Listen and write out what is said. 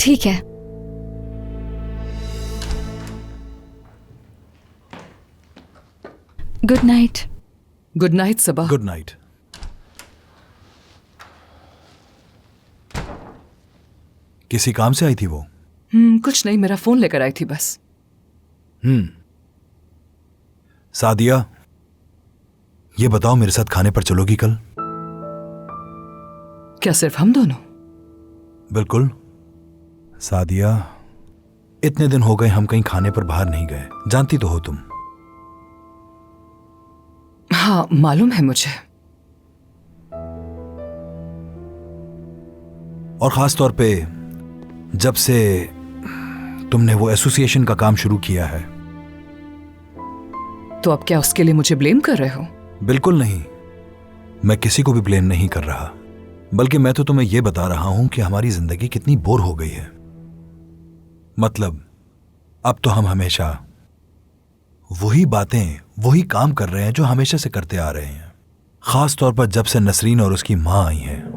ठीक है। Good night. Good night Saba. Good night. किसी काम से आई थी वो? कुछ नहीं, मेरा फोन लेकर आई थी बस। सादिया, ये बताओ मेरे साथ खाने पर चलोगी कल? क्या सिर्फ हम दोनों? बिल्कुल। सादिया, इतने दिन हो गए हम कहीं खाने पर बाहर नहीं गए, जानती तो हो तुम। हाँ मालूम है मुझे। और खास तौर पे जब से तुमने वो एसोसिएशन का काम शुरू किया है। तो अब क्या उसके लिए मुझे ब्लेम कर रहे हो? बिल्कुल नहीं, मैं किसी को भी ब्लेम नहीं कर रहा, बल्कि मैं तो तुम्हें यह बता रहा हूं कि हमारी जिंदगी कितनी बोर हो गई है। मतलब अब तो हम हमेशा वही बातें, वही काम कर रहे हैं जो हमेशा से करते आ रहे हैं। खास तौर पर जब से नसरीन और उसकी मां आई हैं।